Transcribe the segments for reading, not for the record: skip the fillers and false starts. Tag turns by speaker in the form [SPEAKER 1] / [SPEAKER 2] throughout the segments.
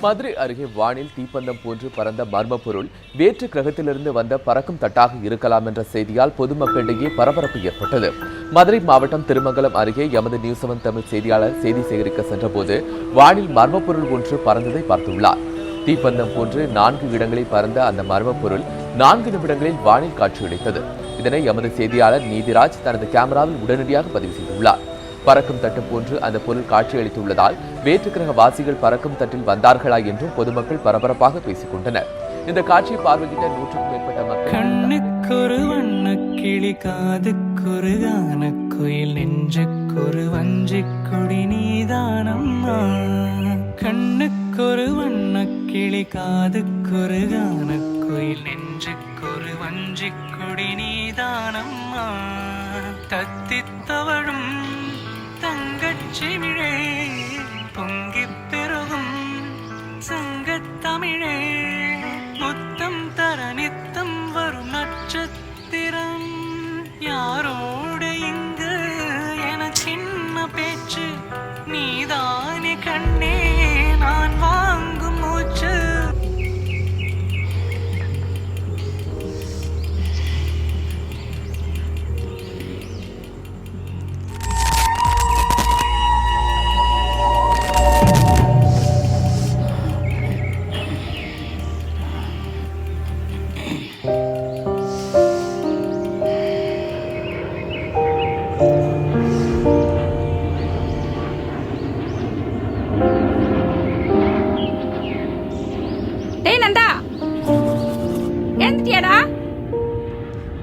[SPEAKER 1] மதுரை அருகே வானில் தீப்பந்தம் போன்று பறந்த மர்ம பொருள் வேற்று கிரகத்திலிருந்து வந்த பறக்கும் தட்டாக இருக்கலாம் என்ற செய்தியால் பொதுமக்களிடையே பரபரப்பு ஏற்பட்டது. மதுரை மாவட்டம் திருமங்கலம் அருகே எமது நியூஸ் 7 தமிழ் செய்தியாளர் செய்தி சேகரிக்க சென்றபோது வானில் மர்ம பொருள் ஒன்று பறந்ததை பார்த்துள்ளார். தீப்பந்தம் போன்று 4 இடங்களில் பறந்த அந்த மர்ம பொருள் 4 நிமிடங்களில் வானில் காட்சியளித்தது. இதனை எமது செய்தியாளர் நீதிராஜ் தனது கேமராவில் உடனடியாக பதிவு செய்துள்ளார். பறக்கும் தட்டு போன்று அந்த பொருள் காட்சியளித்துள்ளதால் வேற்றுக்கிரக வாசிகள் பறக்கும் தட்டில் வந்தார்களா என்றும் பொதுமக்கள் பரபரப்பாக பேசிக் கொண்டனர். இந்த காட்சியை பார்வையிட்ட 100க்கும் மேற்பட்ட மக்கள்
[SPEAKER 2] கண்ணுக்கொரு வண்ணக்கிளி காதுக்கொரு கானக்குயில் நெஞ்சுக்கொரு வஞ்சிக்கொடி நீதானம்மா. கண்ணுக்கொரு வண்ணக்கிளி காதுக்கொரு கானக்குயில் நெஞ்சுக்கொரு வஞ்சிக்கொடி நீதானம்மா. தத்தித்தவழும் தங்கச்சிமிழே பொங்கிப் பெருகும் சங்கத்தமிழே முத்தம் தர நித்தம் வரும் நட்சத்திரம். யாரோடு இங்கு என சின்ன பேச்சு நீதானே கண்ணே நான் வாங்கும் மூச்சு.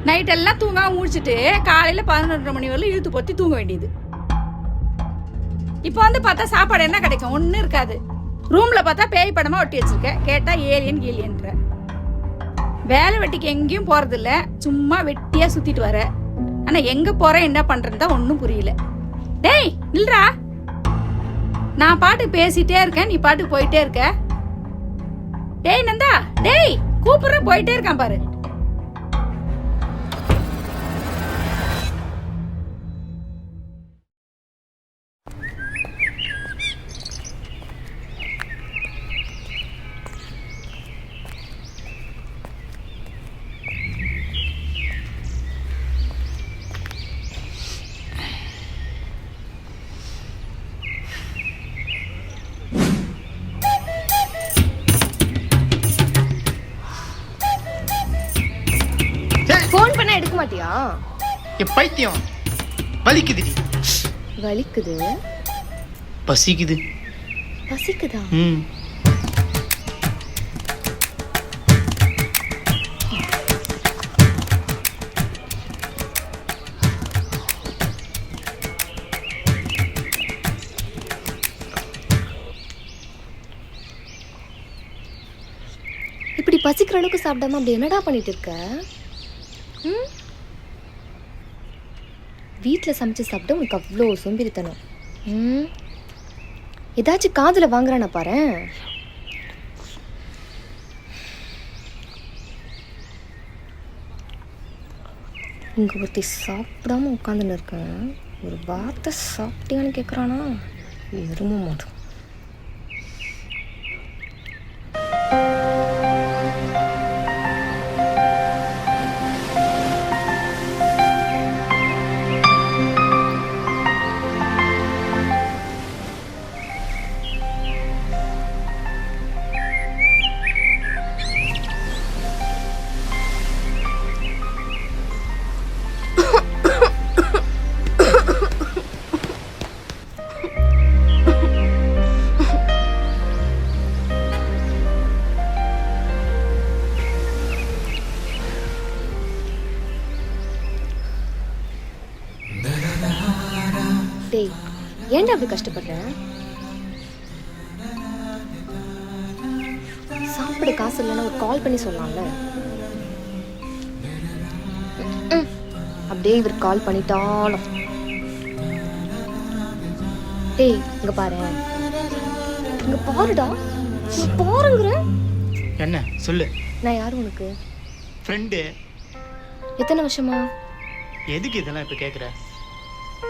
[SPEAKER 3] நைட் எல்லாம் தூங்காம முடிச்சுட்டு காலையில 11:30 மணி வரலும் இழுத்து பொத்தி தூங்க வேண்டியது. இப்போ வந்து பார்த்தா சாப்பாடு என்ன கிடைக்கும்? ஒன்னும் இருக்காது. ரூம்ல பார்த்தா பேய் படமா ஒட்டி வச்சிருக்க. கேட்டா ஏலியன் கீலியன்ற. வேலை வெட்டிக்கு எங்கேயும் போறது இல்ல, சும்மா வெட்டியா சுத்திட்டு வர. ஆனா எங்க போற என்ன பண்றதுன்னு தான் ஒன்னும் புரியல. டேய் நில்றா, நான் பாட்டு பேசிட்டே இருக்கேன், நீ பாட்டு போயிட்டே இருக்க. டேய் நந்தா, டேய் கூப்பிடுற போயிட்டே இருக்கான் பாரு.
[SPEAKER 4] போன் பண்ணா எடுக்க மாட்டியா?
[SPEAKER 5] பைத்தியம் வலிக்குது.
[SPEAKER 4] வலிக்குது?
[SPEAKER 5] பசிக்குது.
[SPEAKER 4] பசிக்குதா? இப்படி பசிக்கிற அளவுக்கு சாப்பிடாம அப்படி என்னடா பண்ணிட்டு இருக்க? வீட்டில் சமைச்சு சாப்பிட்டு உனக்கு அவ்வளோ சோம்பேறித்தனம். ஏதாச்சும் காதில் வாங்குறானா பாரு. இங்கே ஒருத்தி சாப்பிடாம உட்காந்துன்னு இருக்கேன். ஒரு வார்த்தை சாப்பிட்டியான்னு கேட்குறானா? எரும மாட்டோம். டேய் ஏன்டா அப்படி கஷ்டப்படுற? சாப்பிட காசு இல்லைன்னா ஒரு கால் பண்ணி சொல்லலாம்ல. அப்படியே இவர் கால் பண்ணிட்டாலும். டேய் இங்க பாரு, இங்க பாருடா, பாருங்கிற.
[SPEAKER 5] என்ன சொல்லு?
[SPEAKER 4] நான் யாரு உனக்கு?
[SPEAKER 5] ஃப்ரெண்டு.
[SPEAKER 4] எத்தனை வருஷமா?
[SPEAKER 5] எதுக்கு இதெல்லாம் இப்ப கேக்குற?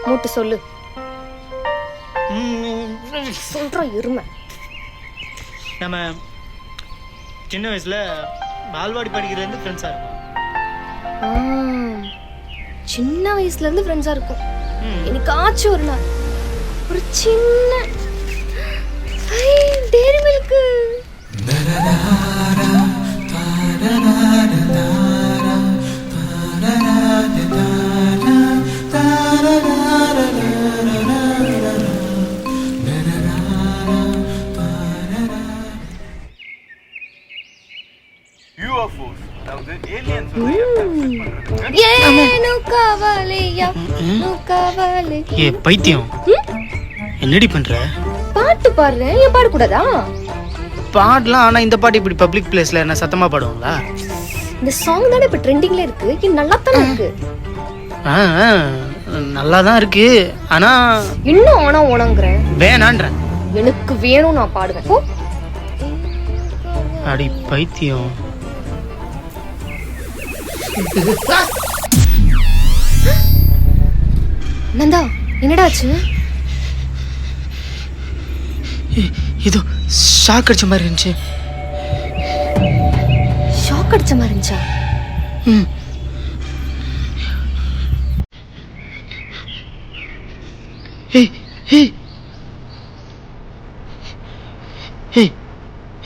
[SPEAKER 4] மூட்டு சொல்லு. சொல்ற எருமை.
[SPEAKER 5] நம்ம சின்ன வயசில் பால்வாடி படிக்கிறதுலேருந்து ஃப்ரெண்ட்ஸாக இருக்கும்.
[SPEAKER 4] சின்ன வயசுல இருந்து ஃப்ரெண்ட்ஸா இருக்கும். எனக்காச்சும் ஒரு நாள் ஒரு சின்ன டேரி மில்க்
[SPEAKER 5] ஏ பைத்தியம், என்னடி பண்ற?
[SPEAKER 4] பாட்டு பாடுறேன். ஏன் பாடக்கூடாதா?
[SPEAKER 5] பாடலாம், ஆனா இந்த பாட்டு இப்படி பப்ளிக் பிளேஸ்ல என்ன சத்தமா பாடுவாங்களா?
[SPEAKER 4] இந்த சாங் தானே இப்ப ட்ரெண்டிங்ல இருக்கு. இது நல்லா தானே இருக்கு.
[SPEAKER 5] நல்லா தான் இருக்கு, ஆனா
[SPEAKER 4] இன்னும் ஆனா ஓனங்கிறேன்.
[SPEAKER 5] வேணான்ற.
[SPEAKER 4] எனக்கு வேணும், நான் பாடுவேன். போ.
[SPEAKER 5] அடி பைத்தியம்.
[SPEAKER 4] நந்தா, என்னடா ஆச்சு?
[SPEAKER 5] ஏதோ ஷாக் அடிச்ச மாதிரி இருந்துச்சு.
[SPEAKER 4] ஷாக் அடிச்ச மாதிரி இருந்துச்சா?
[SPEAKER 5] ஹே ஹே ஹே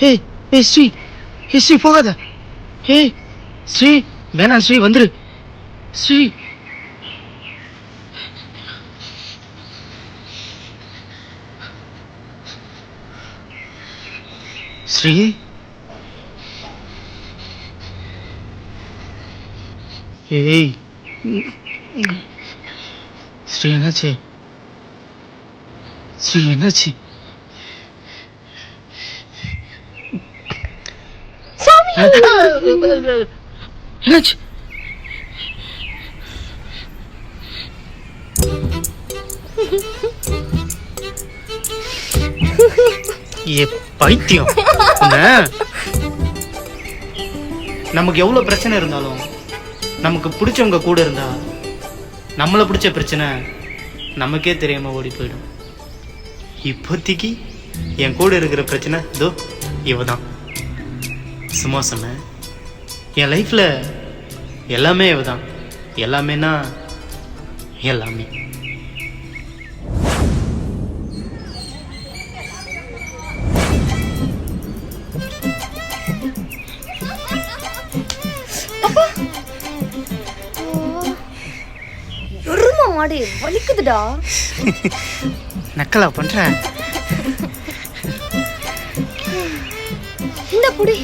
[SPEAKER 5] ஹே ஹே ஸ்ரீ, ஹே ஸ்ரீ போகாத. ஹே ஸ்ரீ, வேணாம் ஸ்ரீ, வந்துரு ஸ்ரீ. ஸ்ரீ, ஏய் ஸ்ரீ, என்னாச்சு? ஸ்ரீ, என்னாச்சு? என்னாச்சு? ஏ பைத்தியம், நமக்கு எவ்வளவு பிரச்சனை இருந்தாலும் நமக்கு பிடிச்சவங்க கூட இருந்தா நம்மளை பிடிச்ச பிரச்சனை நமக்கே தெரியாம ஓடி போயிடும். இப்போதைக்கு என் கூட இருக்கிற பிரச்சனை இதோ இவதான். சும்மா சொன்னேன். என் லைஃப்ல எல்லாமே இவதான். எல்லாமேனா எல்லாமே.
[SPEAKER 4] மாடு வலிக்குதுடா.
[SPEAKER 5] நக்கலா பண்ற?
[SPEAKER 4] இந்த புடி.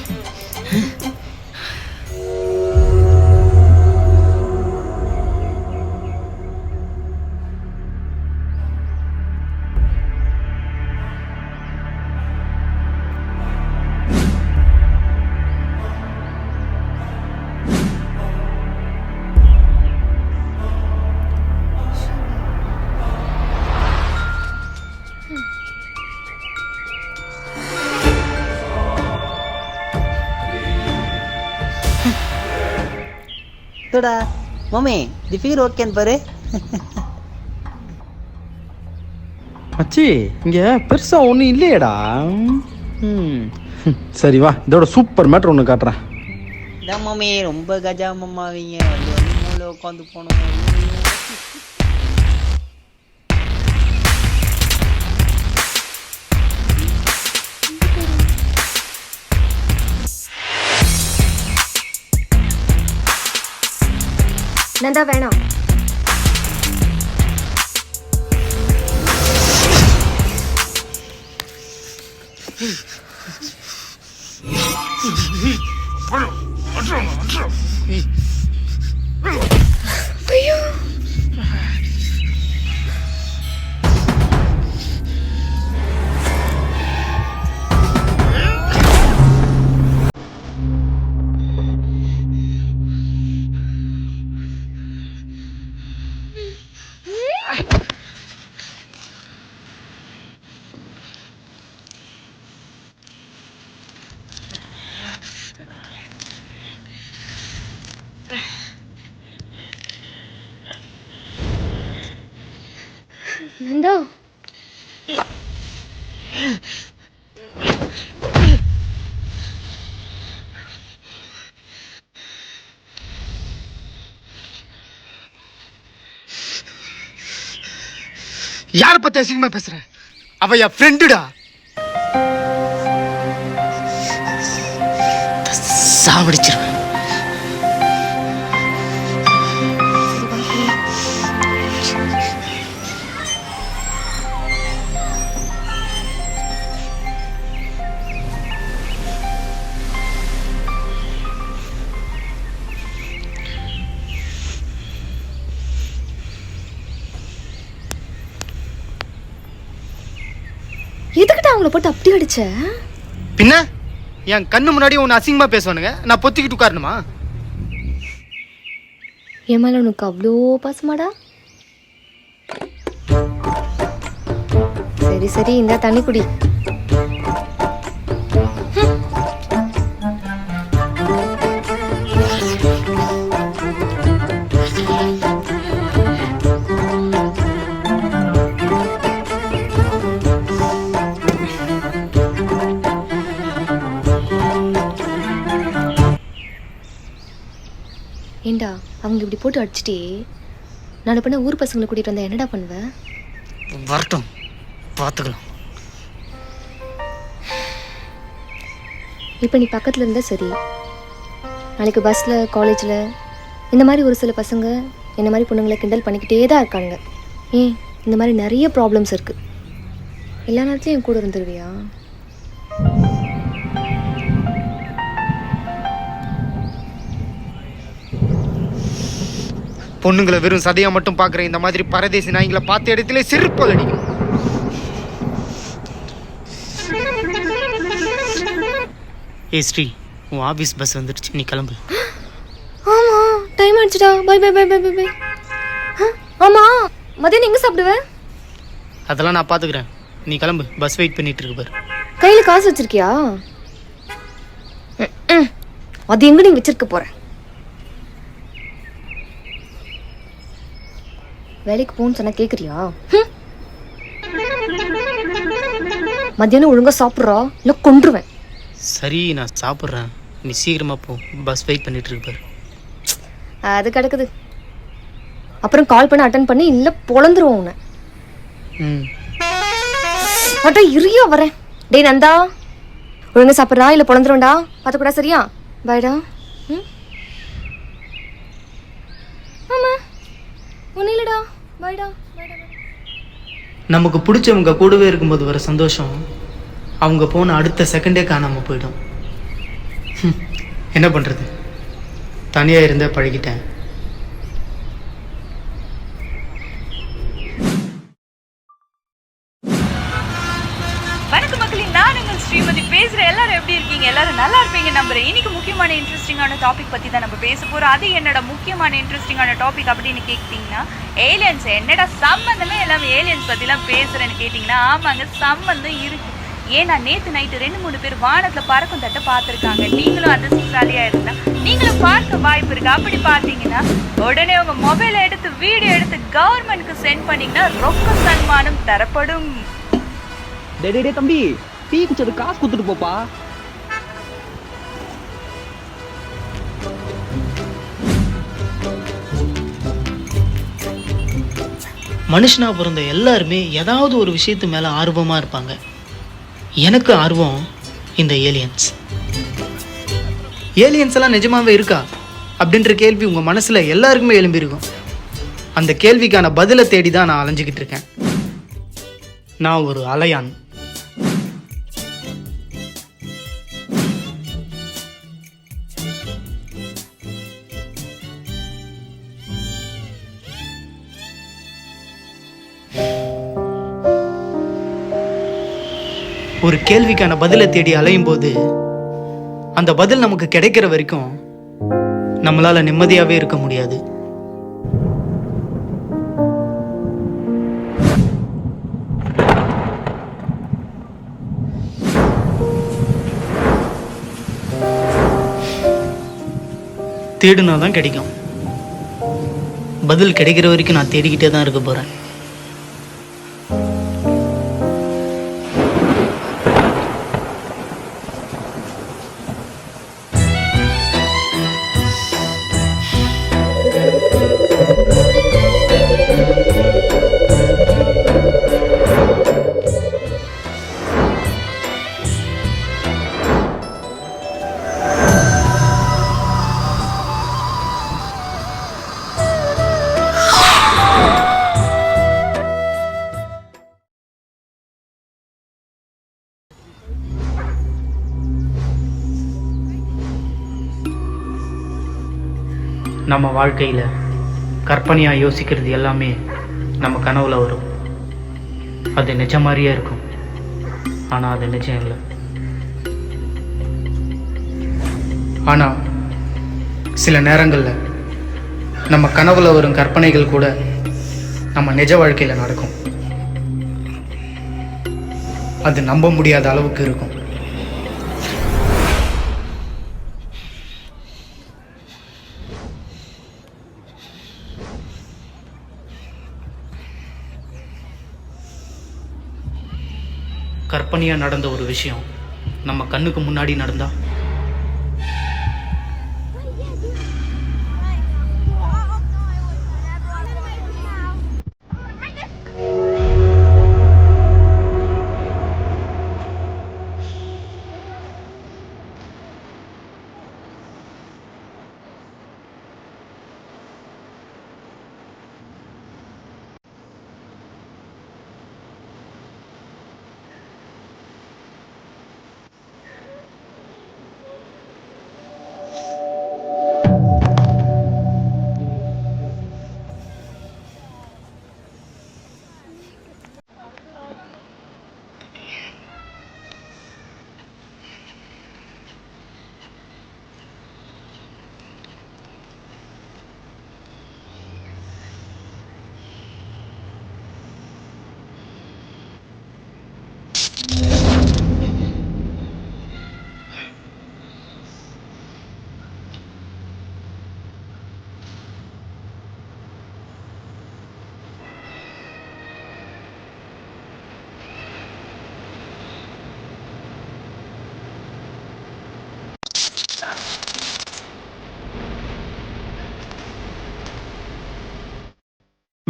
[SPEAKER 6] தோடா மம்மி, தி ஃபிகர் ஓகேன்னு பாரு.
[SPEAKER 7] மச்சி, இங்க பெருசா ஒன்றும் இல்லையேடா. சரி வா, இதோட சூப்பர் மேட்ரு ஒன்று காட்டுறேன்.
[SPEAKER 6] இதான் மம்மி, ரொம்ப கஜா மம்மாவீங்க. மூளை உட்காந்து போனோம்.
[SPEAKER 4] நந்தா வேணாம். ஐயோ, நந்தா
[SPEAKER 5] யாரை பத்தி அசிங்கமா பேசுற? அவ என் ஃப்ரெண்டுடா. சாவடிச்சிருவேன்.
[SPEAKER 4] எதுக்கிட்ட அவங்கள போட்டு அப்படி அடிச்ச?
[SPEAKER 5] பின்ன என் கண்ணு முன்னாடி உன்னை அசிங்கமா பேசுவானுங்க, நான் பொத்திக்கிட்டு உட்காரணுமா?
[SPEAKER 4] என் மேல உனக்கு அவ்வளோ பாசமாடா? சரி சரி, இந்த தண்ணி குடி. ஏண்டா அவங்க இப்படி போட்டு அடிச்சிட்டே நான் பண்ண ஊர் பசங்களை கூட்டிட்டு வந்தா என்னடா பண்ணுவேன்?
[SPEAKER 5] வரட்டும், பார்த்துக்கலாம்.
[SPEAKER 4] இப்போ நீ பக்கத்தில் இருந்தால் சரி, நாளைக்கு பஸ்ஸில் காலேஜில் இந்த மாதிரி ஒரு சில பசங்க இந்த மாதிரி பொண்ணுங்களை கிண்டல் பண்ணிக்கிட்டே தான் இருக்காங்க. ஏன் இந்த மாதிரி நிறைய ப்ராப்ளம்ஸ் இருக்குது. எல்லா நேரத்துலையும் என் கூட இருந்துருவியா?
[SPEAKER 5] பொண்ணுங்களை வெறும் சதையா மட்டும் பார்க்குற இந்த மாதிரி பரதேசி நாய்களை பார்த்த இடத்துல செருப்பால் அடிக்கும். ஏ ஸ்ரீ, உன் ஆஃபீஸ் பஸ் வந்துடுச்சு, நீ கிளம்பு.
[SPEAKER 4] ஆமாம், டைம் ஆயிடுச்சுடா. Bye bye bye bye bye bye. ஆமாம், மதியம் எங்கே சாப்பிடுவேன்?
[SPEAKER 5] அதெல்லாம் நான் பார்த்துக்கிறேன், நீ கிளம்பு. பஸ் வெயிட் பண்ணிட்டு இருக்கு பாரு.
[SPEAKER 4] கையில் காசு வச்சிருக்கியா? அது எங்கே நீ வச்சிருக்க போற? வேலைக்கு போன்னு சொன்னா கேட்குறியா? மத்தியானம் ஒழுங்கா சாப்பிட்றா, இல்லை கொன்றுவேன்.
[SPEAKER 5] சரி, நான் சாப்பிட்றேன், நீ சீக்கிரமா போ. பஸ் வெயிட் பண்ணிட்டு இருக்கு பாரு.
[SPEAKER 4] அது கிடக்குது. அப்புறம் கால் பண்ணி அட்டன் பண்ணி இல்லை பொழந்துருவோம் உன்னை. அட்டா இரியா வரேன். டேய் நந்தா, ஒழுங்கா சாப்பிட்றா இல்லை பொழந்துருவேன்டா. பார்த்துக்கூடா, சரியா? பாய்டா. ஆமா, ஒன்றும் இல்லைடா. பாய்டா.
[SPEAKER 8] நமக்கு பிடிச்சவங்க கூடவே இருக்கும்போது வர சந்தோஷம் அவங்க போன அடுத்த செகண்டே காணாமல் போயிடும். என்ன பண்ணுறது, தனியாக இருந்தே பழகிட்டேன்.
[SPEAKER 9] வணக்கம் மக்களே, நான் உங்கள் ஸ்ரீமதி பேசுகிறேன். எல்லாரும் எப்படி இருக்கீங்க? எல்லாரும் நல்லா இருப்பீங்க நம்புறேன். இன்னைக்கு முக்கியமான இன்ட்ரெஸ்டிங்கான டாபிக் பற்றி தான் நம்ம பேச போகிறோம். அது என்னோட முக்கியமான இன்ட்ரெஸ்டிங்கான டாபிக் அப்படின்னு கேட்டிங்கன்னா, ஏலியன்ஸ். என்னடா சம்மந்தமே எல்லாமே ஏலியன்ஸ் பற்றிலாம் பேசுகிறேன்னு கேட்டிங்கன்னா, ஆமாங்க, சம்மந்தம் இருக்குது. ஏன்னா நேற்று நைட்டு 2-3 பேர் வானத்தில் பறக்கும் தட்டை பார்த்துருக்காங்க. நீங்களும் அதிர்ஷ்டசாலியாக இருந்தால் நீங்களும் பார்க்க வாய்ப்பு இருக்குது. அப்படி பார்த்தீங்கன்னா உடனே உங்கள் மொபைலை எடுத்து வீடியோ எடுத்து கவர்மெண்ட்டுக்கு சென்ட் பண்ணிங்கன்னா ரொக்க சன்மானம் தரப்படும்.
[SPEAKER 6] டே தம்பி, டீ குடிச்சது காசு கொடுத்துட்டு போப்பா.
[SPEAKER 8] மனுஷனா பிறந்த எல்லாருமே ஏதாவது ஒரு விஷயத்து மேலே ஆர்வமாக இருப்பாங்க. எனக்கு ஆர்வம் இந்த ஏலியன்ஸ். ஏலியன்ஸ் எல்லாம் நிஜமாவே இருக்கா அப்படின்ற கேள்வி உங்கள் மனசில் எல்லாருக்குமே எழும்பியிருக்கும். அந்த கேள்விக்கான பதிலை தேடி தான் நான் அலைஞ்சிக்கிட்டு இருக்கேன். நான் ஒரு அலையான். ஒரு கேள்விக்கான பதிலை தேடி அலையும் போது அந்த பதில் நமக்கு கிடைக்கிற வரைக்கும் நம்மளால நிம்மதியாவே இருக்க முடியாது. தேடுனாதான் கிடைக்கும். பதில் கிடைக்கிற வரைக்கும் நான் தேடிக்கிட்டே தான் இருக்க போறேன். நம்ம வாழ்க்கையில் கற்பனையாக யோசிக்கிறது எல்லாமே நம்ம கனவுல வரும். அது நிஜம் மாதிரியே இருக்கும், ஆனால் அது நிஜம் இல்லை. ஆனால் சில நேரங்களில் நம்ம கனவுல வரும் கற்பனைகள் கூட நம்ம நிஜ வாழ்க்கையில் நடக்கும். அது நம்ப முடியாத அளவுக்கு இருக்கும். கற்பனையாக நடந்த ஒரு விஷயம் நம்ம கண்ணுக்கு முன்னாடி நடந்தா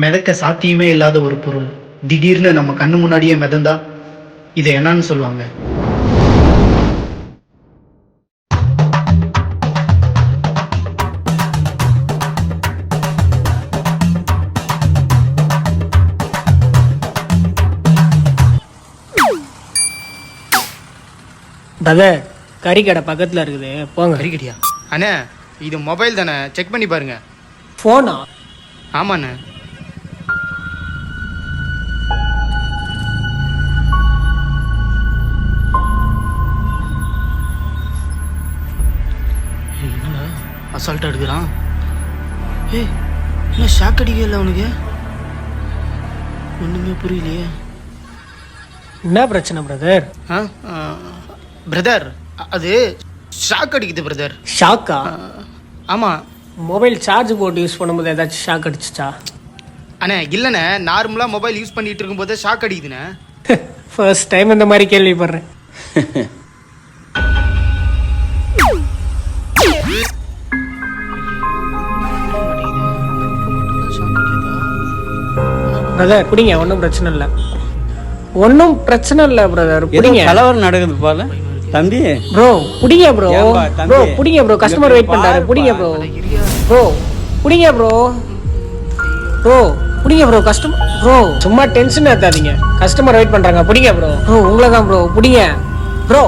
[SPEAKER 8] மிதக்க சாத்தியமே இல்லாத ஒரு பொருள் திடீர்னு நம்ம கண்ணு முன்னாடியே மிதந்தா இதை என்னன்னு சொல்லுவாங்க?
[SPEAKER 5] கறிக்கடை பக்கத்தில் இருக்குது, போங்க.
[SPEAKER 8] கறிக்கடியா? அண்ணே, இது மொபைல் தானே, செக் பண்ணி பாருங்க.
[SPEAKER 5] ஃபோனா?
[SPEAKER 8] ஆமாண்ணே. என்னடா அசால்ட்டா எடுக்கிறான்? ஏய், என்ன ஷாக் அடிக்கல அவனுக்கு? ஒண்ணுமே புரியலையே.
[SPEAKER 5] என்ன பிரச்சனை பிரதர்?
[SPEAKER 8] பிரதர், அது ஷாக் அடிக்குது பிரதர்.
[SPEAKER 5] ஷாக்கா?
[SPEAKER 8] ஆமாம்.
[SPEAKER 5] மொபைல் சார்ஜ் போட்டு யூஸ் பண்ணும்போது ஏதாச்சும் ஷாக் அடிச்சிச்சா?
[SPEAKER 8] அண்ணே இல்லைண்ணே, நார்மலாக மொபைல் யூஸ் பண்ணிட்டு இருக்கும்போது ஷாக் அடிக்குதுண்ணே.
[SPEAKER 5] ஃபர்ஸ்ட் டைம் இந்த மாதிரி கேள்விப்படுறேன். பிரதர் பிடிங்க, ஒன்றும் பிரச்சனை இல்லை. ஒன்றும் பிரச்சனை இல்லை பிரதர், பிடிங்க.
[SPEAKER 6] கலவரம் நடக்குது போல தம்பி.
[SPEAKER 5] ப்ரோ புடிங்க ப்ரோ. ப்ரோ புடிங்க ப்ரோ, கஸ்டமர் வெயிட் பண்றாரு. புடிங்க ப்ரோ. ப்ரோ புடிங்க ப்ரோ. ப்ரோ புடிங்க ப்ரோ. கஸ்டமர் ப்ரோ சும்மா டென்ஷன் ஏத்தாதீங்க, கஸ்டமர் வெயிட் பண்றாங்க. புடிங்க ப்ரோ. ப்ரோ உங்களை தான் ப்ரோ, புடிங்க ப்ரோ.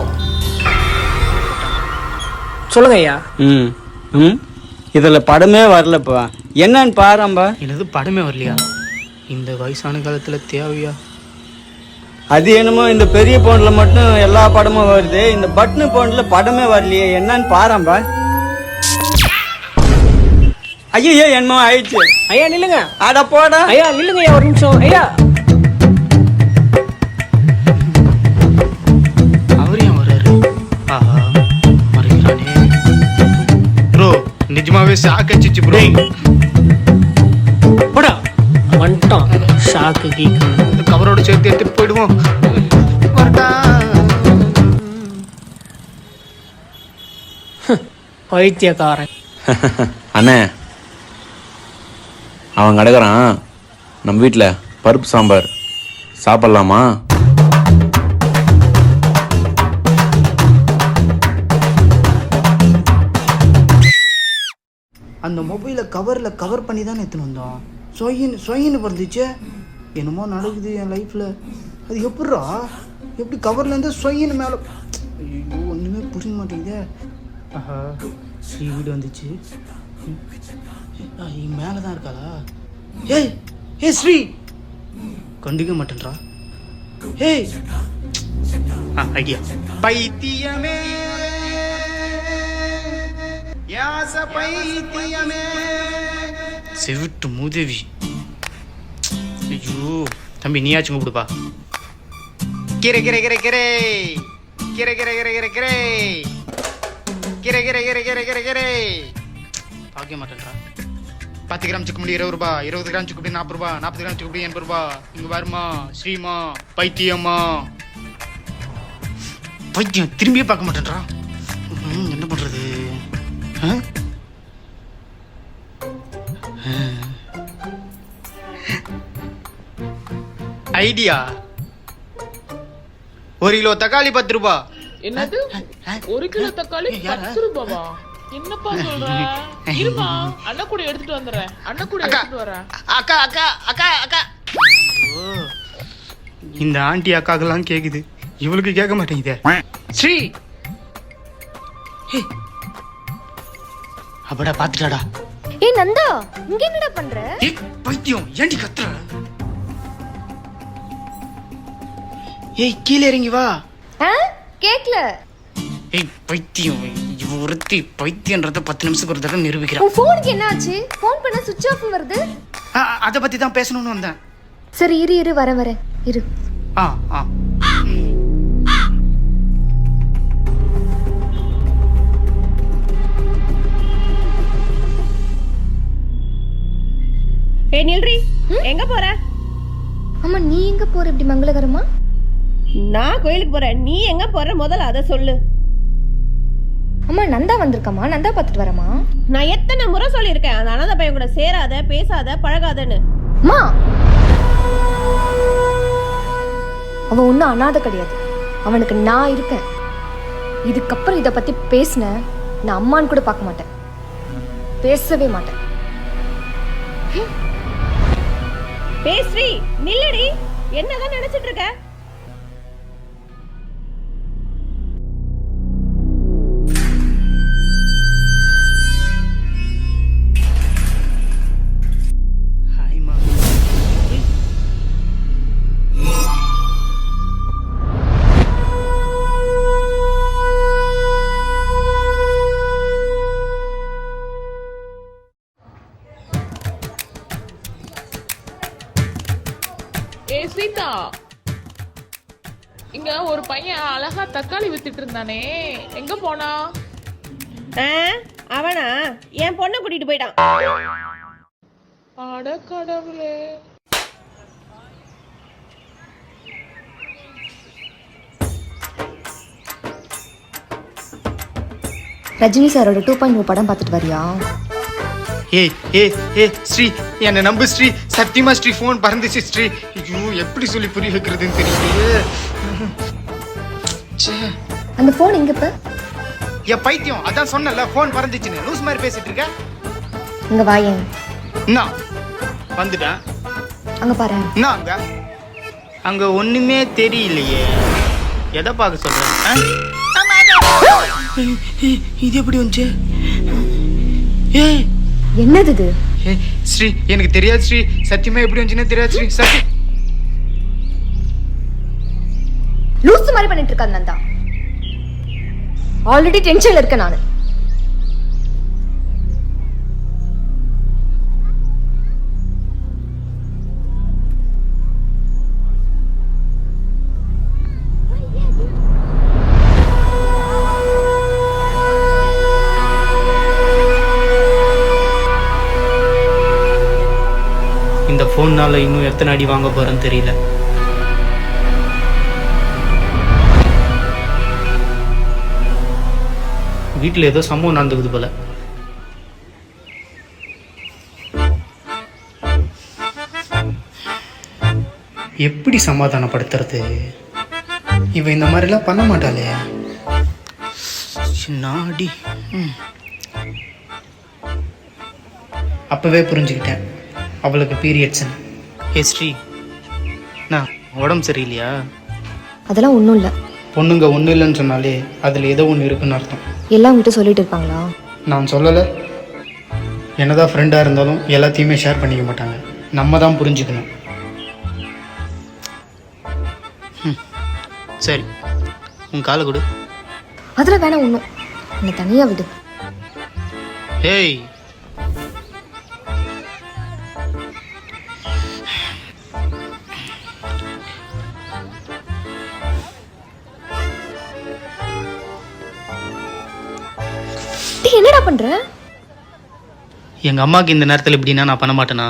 [SPEAKER 5] சொல்லுங்க ஐயா.
[SPEAKER 6] இதுல படமே வரலப்பா, என்னன்னு பாரும்பா.
[SPEAKER 8] எனது படமே வரலையா? இந்த வயசான காலத்துல தேவையா?
[SPEAKER 6] அது என்னமோ இந்த பெரிய போன்ல மட்டும் எல்லா படமும் வருது, இந்த பட்டனு போன்ல படமே வரலையே, என்னன்னு பாரும்பா. ஐயோ என்னமோ ஆயிடுச்சு.
[SPEAKER 5] ஐயா நில்லுங்க.
[SPEAKER 6] அட போடா.
[SPEAKER 5] ஐயா நில்லுங்க ஐயா, ஒரு நிமிஷம். ஐயா
[SPEAKER 8] அவர் ஏன் வர்றாரு? ஆஹா மறைக்கிறானே. ப்ரோ நிஜமாவே ஷாக் அடிச்சிச்சு ப்ரோ.
[SPEAKER 5] போடா வந்துட்டான். ஷாக்கு கீக்கு
[SPEAKER 8] கவரோட சேர்த்து எடுத்துட்டு போயிடுவோம்.
[SPEAKER 5] பைத்தியக்காரன்.
[SPEAKER 10] அண்ணே, அவன் கிடக்குறான் நம்ம வீட்டில் பருப்பு சாம்பார் சாப்பிட்லாமா?
[SPEAKER 8] அந்த மொபைலை கவர் பண்ணி தானே எடுத்துன்னு வந்தோம். சொயின்னு பிறந்துச்சு. என்னமோ நடக்குது என் லைஃப்பில். அது எப்பட்றா? எப்படி கவர்லேருந்து சொயின்னு மேலே? ஐயோ ஒன்றுமே புரிய மாட்டேங்குதே. ஆஹா ஸ்ரீ வீடு வந்துச்சு. மேலே தான் இருக்காளா? ஏய் ஏய் ஸ்ரீ, கண்டுக்க மாட்டேன்றா. ஏய் ஐடியா. பைத்தியமே யாச பைத்தியமே செவிட்டு மூதேவி. ஐயோ தம்பி, நீயாச்சும் கூப்பிடுப்பா. கிரை கிரை கிரை கிரை கிரை கிரை கிரை கிரை கிரை கிரை கிரை கிரை கிரை கிரை கிரை. பார்க்க மாட்டேன்றா. 10 கிராம் சுக்குமுடி 20 ரூபா, 20 கிராம் சுக்குமுடி 40 ரூபா, 40 கிராம் சுக்குமுடி 80 ரூபா. இங்க வருமா ஸ்ரீமா, பைத்தியம்மா. பைத்தியம் திரும்பியே பார்க்க மாட்டேன்றா. என்ன பண்றது? ஐடியா. 1 கிலோ தக்காளி 10 ரூபா.
[SPEAKER 11] என்னது 1 கிலோ தக்காளி 10 ரூபாவா? என்னப்பா சொல்ற? இருமா, அண்ணா கூட எடுத்துட்டு வந்துறேன். அண்ணா கூட எடுத்துட்டு வரேன்.
[SPEAKER 8] அக்கா அக்கா அக்கா அக்கா. இந்த ஆண்டி அக்காக்கெல்லாம் கேக்குது, இவளுக்கு கேட்க மாட்டேங்குதே. ஸ்ரீ அப்படா பாத்துட்டாடா.
[SPEAKER 4] ஏய் நந்தா, இங்க என்னடா பண்ற?
[SPEAKER 8] ஏய் பைத்தியம், ஏண்டி கத்துற? ஏய் கீழே இறங்கி வா.
[SPEAKER 4] கேக்கல.
[SPEAKER 8] ஏய் பைத்தியம், இவ ஒருத்தி பைத்தியன்றத 10 நிமிஷத்துக்கு ஒரு தடவை நிரூபிக்கிறா.
[SPEAKER 4] உன் போனுக்கு என்ன ஆச்சு? போன் பண்ணா சுவிட்ச் ஆஃப் வருது.
[SPEAKER 8] அத பத்தி தான் பேசணும்னு வந்தேன்.
[SPEAKER 4] சரி இரு வரேன் இரு.
[SPEAKER 8] ஆ ஆ.
[SPEAKER 12] ஏய் நில்றி, எங்க போற?
[SPEAKER 4] அம்மா நீ எங்க போற இப்படி மங்களகரமா?
[SPEAKER 12] நான் கோயிலுக்கு போறேன். நீ எங்க போற முதல்ல அத சொல்லு.
[SPEAKER 4] அம்மா நந்தா வந்திருக்கமா, நந்தா பார்த்துட்டு வரமா?
[SPEAKER 12] நான் எத்தனை முறை சொல்லியிருக்கேன் அந்த அனாதை பையன் கூட சேராத, பேசாத, பழகாதன்னு.
[SPEAKER 4] அம்மா அவன் ஒன்றும் அனாதை கிடையாது, அவனுக்கு நான் இருக்கேன். இதுக்கப்புறம் இதை பத்தி பேசின நான் அம்மான்னு கூட பார்க்க மாட்டேன், பேசவே மாட்டேன்.
[SPEAKER 12] பேஸ்ரீ நில்லடி, என்னதான் நினைச்சிட்டு இருக்க?
[SPEAKER 11] ஏய் சீதா, இங்க ஒரு பையன் அழகா தக்காளி வித்துட்டு இருந்தானே, எங்க போனா?
[SPEAKER 12] அவனா என் பொண்ணை கூட்டிட்டு போயிட்டான்.
[SPEAKER 11] அட கடவுளே.
[SPEAKER 4] ரஜினி சாரோட 2.0 படம் பார்த்துட்டு வரியா?
[SPEAKER 8] ஏய் ஏய் ஏய் ஸ்ரீ, என்ன நம்பு ஸ்ரீ, சத்தியமா ஸ்ரீ ஃபோன் பறந்துச்சு ஸ்ரீ. ஐயோ எப்படி சொல்லி புரிய வைக்கிறதுன்னு தெரியலையே.
[SPEAKER 4] அந்த ஃபோன் எங்க இப்ப?
[SPEAKER 8] என் பைத்தியம், அதான் சொன்னல ஃபோன் பறந்துச்சுன்னு. லூஸ் மாதிரி பேசிட்டு இருக்க.
[SPEAKER 4] இங்க வாயேன்.
[SPEAKER 8] என்ன வந்துட்டேன்.
[SPEAKER 4] அங்க பாரு.
[SPEAKER 8] என்ன அங்க? அங்க ஒண்ணுமே தெரியலையே. எதை பார்க்க சொல்றேன்? இது எப்படி வந்துச்சு? ஏய்
[SPEAKER 4] என்னது இது?
[SPEAKER 8] ஸ்ரீ எனக்கு தெரியாது ஸ்ரீ, சத்தியமா எப்படி வந்துச்சுன்னு தெரியாது ஸ்ரீ. சத்தி
[SPEAKER 4] லூஸ் மாதிரி பண்ணிட்டு இருக்காது நந்தா. ஆல்ரெடி டென்ஷன்ல இருக்கேன் நானு.
[SPEAKER 8] இந்த ஃபோன்னால இன்னும் எத்தனை அடி வாங்க போறேன்னு தெரியல. வீட்டில் ஏதோ சம்பவம் நடந்துக்குது போல. எப்படி சமாதானப்படுத்துறது? இவ இந்த மாதிரிலாம் பண்ண மாட்டாளே. நாடி அப்பவே புரிஞ்சுக்கிட்டேன் அவளுக்கு பீரியட்ஸ். ஸ்ரீ நான் உடம்பு சரியில்லையா?
[SPEAKER 4] அதெல்லாம் ஒன்றும் இல்லை.
[SPEAKER 8] பொண்ணுங்க ஒன்றும் இல்லைன்னு சொன்னாலே அதில் ஏதோ ஒன்று இருக்குன்னு அர்த்தம்.
[SPEAKER 4] எல்லாம் உங்ககிட்ட சொல்லிட்டு இருப்பாங்களா?
[SPEAKER 8] நான் சொல்லலை. என்னதான் ஃப்ரெண்டாக இருந்தாலும் எல்லாத்தையுமே ஷேர் பண்ணிக்க மாட்டாங்க. நம்ம தான் புரிஞ்சுக்கணும். சரி, உன் காலை கொடு.
[SPEAKER 4] அதில் வேணாம் ஒன்றும், என்னை தனியாக விடு.
[SPEAKER 8] ஏய்,
[SPEAKER 4] என்னடா பண்ற?
[SPEAKER 8] எங்கள் அம்மாவுக்கு இந்த நேரத்தில் இப்படின்னா நான் பண்ண மாட்டேனா?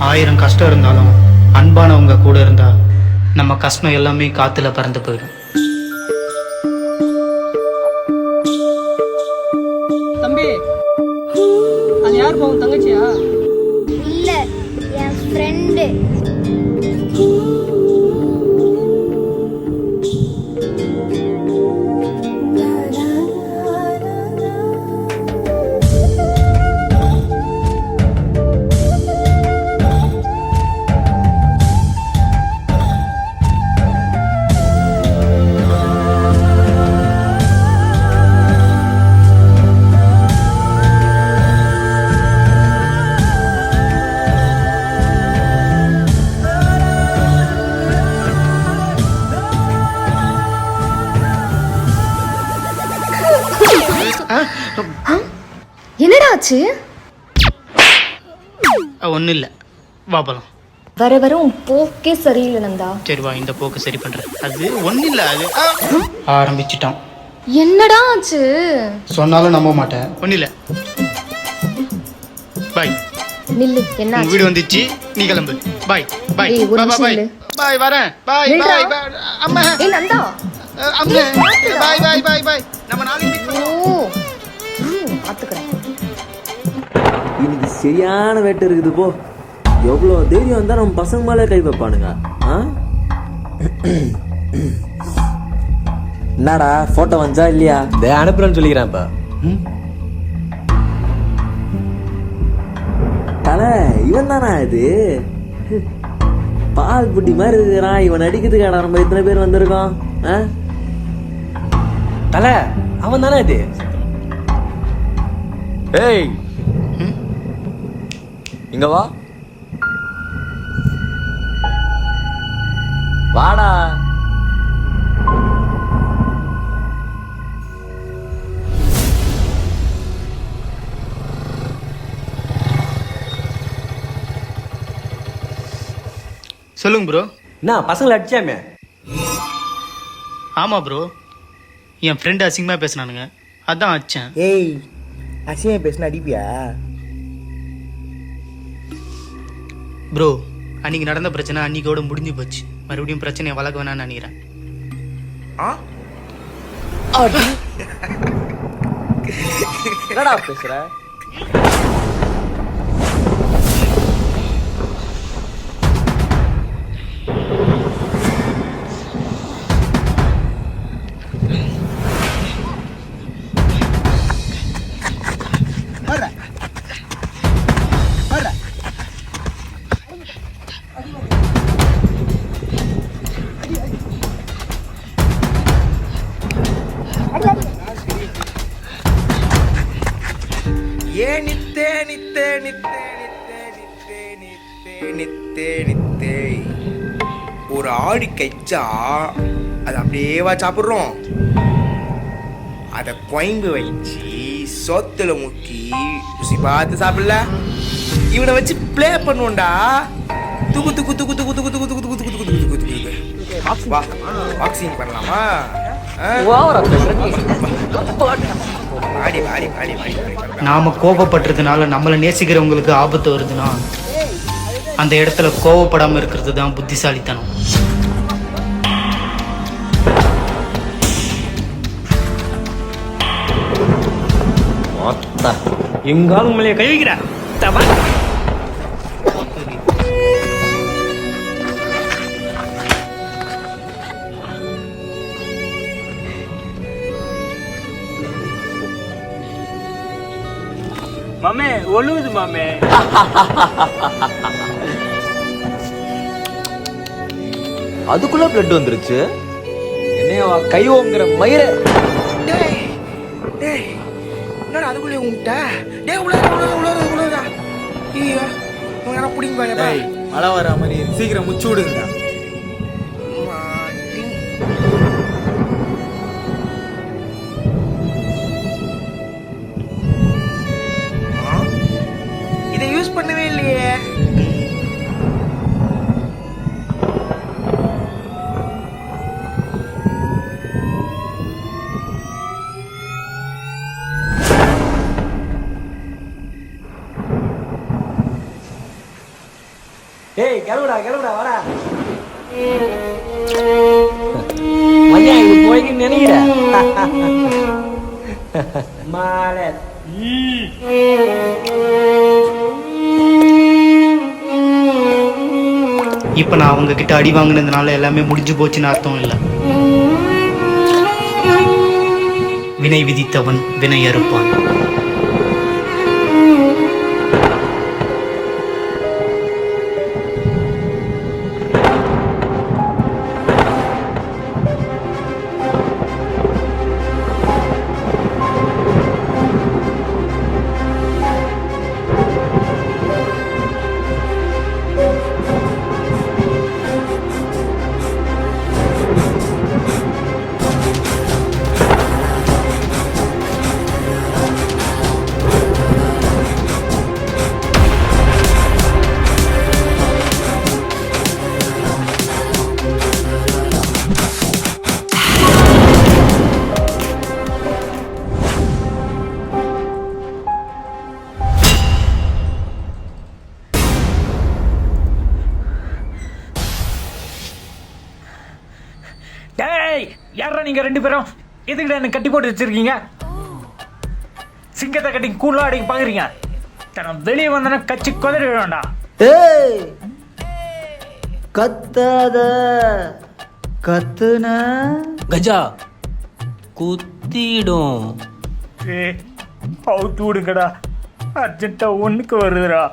[SPEAKER 8] ஆயிரம் கஷ்டம் இருந்தாலும் அன்பானவங்க கூட இருந்தா நம்ம கஷ்டம் எல்லாமே காத்துல பறந்து போயிடும்.
[SPEAKER 5] தம்பி, அது யார் போகும்? தங்கச்சியா?
[SPEAKER 4] இல்ல, என் ஃப்ரெண்டு. என்னடா ஆச்சு?
[SPEAKER 8] ஒன்றும் இல்லை, வா போலாம்.
[SPEAKER 4] வர வர உன் போக்கே சரியில்லை நந்தா.
[SPEAKER 8] சரி வா, இந்த போக்கு சரி பண்றேன். அது ஒன்றும் இல்லை, அது ஆரம்பிச்சிட்டான்.
[SPEAKER 4] என்னடா ஆச்சு?
[SPEAKER 8] சொன்னாலும் நம்ப மாட்டேன். ஒன்றும் இல்லை, பாய்.
[SPEAKER 4] நில்லு, என்ன
[SPEAKER 8] வீடு வந்துச்சு, நீ கிளம்பு. பாய் பாய்
[SPEAKER 4] ஏய், ஒரு நிமிஷம்
[SPEAKER 8] பாய்
[SPEAKER 4] நில்லு.
[SPEAKER 8] பாய், வரேன். பாய்
[SPEAKER 4] நில்றா.
[SPEAKER 8] பாய். அம்மா,
[SPEAKER 4] ஏய் நந்தா,
[SPEAKER 8] அம்மா,
[SPEAKER 4] ஏய், பாத்துடா.
[SPEAKER 8] பாய் பாய் பாய் பாய். நம்ம நாளைக்கு
[SPEAKER 4] பாத்துக்கிறேன்.
[SPEAKER 13] இன்னைக்கு சரியான வேட்டை இருக்குது போ. எவ்வளோ தைரியம் வந்தா நம்ம பசங்க மேலே கை வைப்பானுங்க. என்னடா போட்டோ வந்தா இல்லையா?
[SPEAKER 6] அனுப்புறேன்னு சொல்லிக்கிறேன்ப்பா.
[SPEAKER 13] தலை இவன் தானா? இது பால் புட்டி மாதிரி இருக்கிறான். இவன் அடிக்கிறதுக்கான நம்ம இத்தனை பேர் வந்திருக்கோம்.
[SPEAKER 6] தலை அவன் தானே இது?
[SPEAKER 13] ஏய், இங்க வா, வாடா.
[SPEAKER 8] சொல்லுங்க ப்ரோ.
[SPEAKER 6] என்ன பசங்களை அடிச்சாமே?
[SPEAKER 8] ஆமாம் ப்ரோ, என் ஃப்ரெண்டு அசிங்கமாக பேசினானுங்க, அதான் அடிச்சேன்.
[SPEAKER 6] ஏய், அசிங்கமாக பேசினா அடிப்பியா?
[SPEAKER 8] ப்ரோ, அன்றைக்கி நடந்த பிரச்சனை அன்றைக்கோட முடிஞ்சு போச்சு. மறுபடியும் பிரச்சனையை வளர்க்க வேணான்னு நினைக்கிறேன்.
[SPEAKER 13] என்னடா பேசுற?
[SPEAKER 6] ஒரு ஆடு கைச்சா அது அப்படியேவா சாப்பிட்றோம்? அதை குழம்பு வச்சு சோத்துல முக்கி ருசி பார்த்து சாப்பிடல.
[SPEAKER 14] இவனை வச்சு ப்ளே பண்ணுவோம்டா. துகு துகு துகு துகு துகு துகு துகு துகு துகு துகு துகு துகு. வா பாக்ஸிங் பண்ணலாமா?
[SPEAKER 8] நாம கோபப்படுறதுனால நம்மளை நேசிக்கிறவங்களுக்கு ஆபத்து வருதுன்னா அந்த இடத்துல கோவப்படாம இருக்கிறது தான் புத்திசாலித்தனம்.
[SPEAKER 5] எங்காலும் உங்களைய கை வைக்கிற மாமே ஒழுகுது மாமே.
[SPEAKER 13] அதுக்குள்ள பிளட் வந்துருச்சு. என்னையா கை ஓங்குற மயிர.
[SPEAKER 14] டேய் டேய் என்னடா அதுக்குள்ளே உங்கிட்ட? டேய் உள்ள ஐயோ உங்க புடிங்க பாரு.
[SPEAKER 6] டேய் மழை வர மாதிரி சீக்கிரம் முச்சு விடுங்கடா.
[SPEAKER 14] இதை யூஸ் பண்ணவே இல்லையே.
[SPEAKER 5] ஏய் கிளம்புடா வாடா. மஞ்சா இது போய்க்கு நினைக்கிறேன். மாலை
[SPEAKER 8] இப்ப நான் அவங்க கிட்ட அடி வாங்கினதுனால எல்லாமே முடிஞ்சு போச்சுன்னு அர்த்தம் இல்லை. வினை விதித்தவன் வினை அறுப்பான்.
[SPEAKER 5] யாரா நீங்க ரெண்டு பேரும் எதுக்கிட்ட என்ன கட்டி போட்டு வச்சிருக்கீங்க? சிங்கத்தை கட்டி கூலா அடிக்க பாக்குறீங்க. வெளியே வந்தனா கச்சி கொதறி விடா.
[SPEAKER 6] டேய் கத்தாத, கத்துன
[SPEAKER 5] கஜா குத்திடும். அவுத்து விடுங்கடா, அர்ஜென்ட்டா ஒண்ணுக்கு வருதுடா.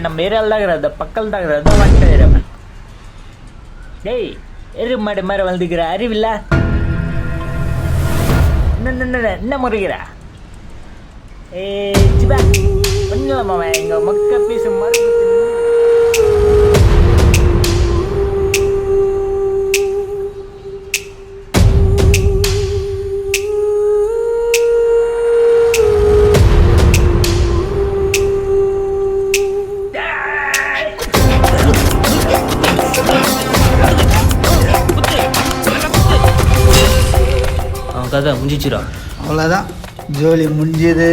[SPEAKER 5] நம்ம ஏரியாவில் பக்கல் தான் வந்துட்டு. டேய் எரு மாடு மாதிரி வந்துக்கிற அறிவில்ல என்ன முறைகிற? கொஞ்சம் மாமா எங்க மக்க பேசும் மாதிரி கதை முடிஞ்சிச்சிரா.
[SPEAKER 6] அவ்வளோதான், ஜோலி முடிஞ்சது.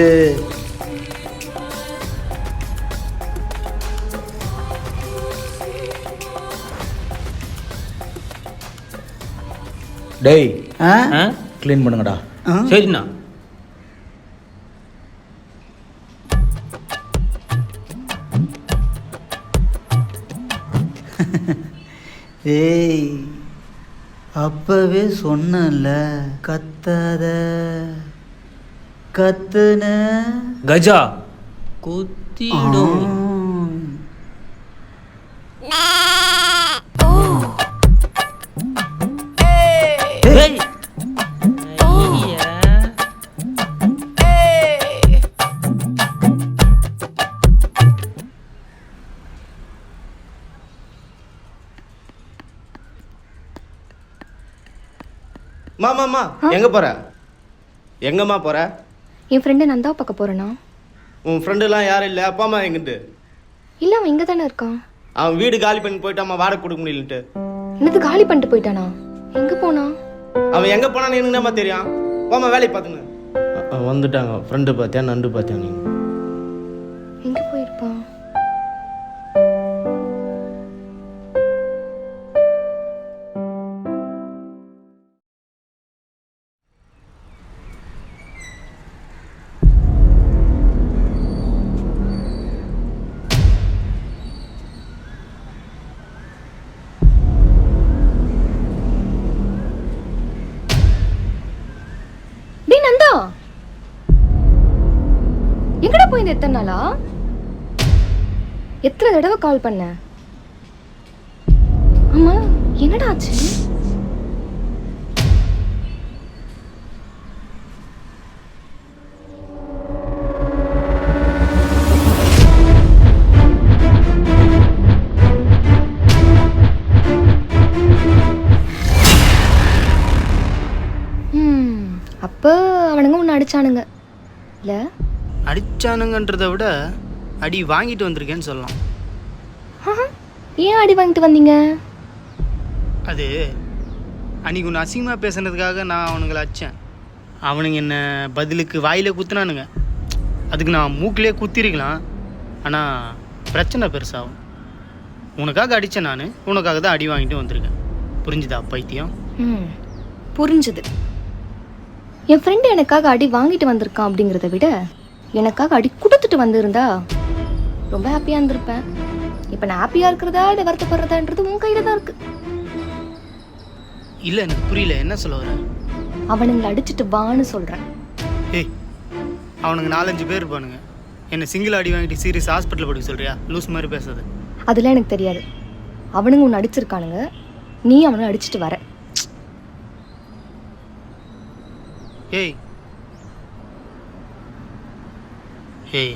[SPEAKER 13] டேய் க்ளீன் பண்ணுங்கடா.
[SPEAKER 5] சரிண்ணா.
[SPEAKER 15] ஏய், அப்பவே சொன்னல கத்தாத, கத்துன
[SPEAKER 5] கஜா
[SPEAKER 15] குத்திடும். ஏய்,
[SPEAKER 8] மாமாம்மா எங்கே போகிற? எங்கம்மா போகிற?
[SPEAKER 4] என் ஃப்ரெண்டு நந்தாவை பார்க்க போகிறேண்ணா.
[SPEAKER 8] உன் ஃப்ரெண்டுலாம் யாரும் இல்லை, அப்பா அம்மா எங்கிட்டு?
[SPEAKER 4] இல்லை, அவன் இங்கே தானே இருக்கான்.
[SPEAKER 8] அவன் வீடு காலி பண்ணி போயிட்டாம்மா, வாடகை கொடுக்க முடியலன்ட்டு.
[SPEAKER 4] என்னது காலி பண்ணிட்டு போயிட்டானா? எங்கே போனா?
[SPEAKER 8] அவன் எங்கே போனான்னு எனக்கு என்னம்மா தெரியும்? போம்மா வேலையை பார்த்துங்க. வந்துட்டாங்க, ஃப்ரெண்டு பார்த்தியா நண்டு பார்த்தியா நீங்கள்?
[SPEAKER 4] எங்கே போயிருப்பான்? நந்தா, எங்கடா போயிருந்த எத்தனை நாளா? எத்தனை தடவை கால் பண்ண? ஆமா, என்னடா ஆச்சு? அப்போ அவனுங்க ஒன்று அடிச்சானுங்க இல்லை?
[SPEAKER 8] அடிச்சானுங்கன்றதை விட அடி வாங்கிட்டு வந்திருக்கேன்னு சொல்லலாம்.
[SPEAKER 4] ஏன் அடி வாங்கிட்டு வந்தீங்க?
[SPEAKER 8] அது அன்றைக்கி ஒன்று அசிங்கமாக பேசுனதுக்காக நான் அவனுங்களை அடித்தேன். அவனுங்க என்ன பதிலுக்கு வாயில் குத்துனானுங்க. அதுக்கு நான் மூக்கிலே குத்திருக்கலாம், ஆனால் பிரச்சனை பெருசாகும். உனக்காக அடித்தேன், நான் உனக்காக தான் அடி வாங்கிட்டு வந்திருக்கேன். புரிஞ்சுதா பைத்தியம்?
[SPEAKER 4] புரிஞ்சுது. என் ஃப்ரெண்டு எனக்காக அடி வாங்கிட்டு வந்திருக்கான் அப்படிங்கிறத விட எனக்காக அடி கொடுத்துட்டு வந்திருந்தா ரொம்ப ஹாப்பியாக இருந்திருப்பேன். இப்போ நான் ஹாப்பியாக இருக்கிறதா இல்லை வருத்தப்படுறதான்றது உன் கையில் தான் இருக்கு.
[SPEAKER 8] இல்லை, எனக்கு புரியல, என்ன சொல்ல வர?
[SPEAKER 4] அவனுங்களை அடிச்சுட்டு வான்னு சொல்கிறேன்.
[SPEAKER 8] ஏய், அவனுங்க 4-5 பேர் இருப்பானுங்க. என்னை சிங்கிள் அடி வாங்கிட்டு சீரியஸ் ஹாஸ்பிட்டலில் படுக்க சொல்கிறியா? லூஸ் மாதிரி பேசுறது.
[SPEAKER 4] அதெல்லாம் எனக்கு தெரியாது. அவனுங்க ஒன்று அடிச்சிருக்கானுங்க, நீ அவனை அடிச்சுட்டு வர.
[SPEAKER 8] ஏய் ஏய்,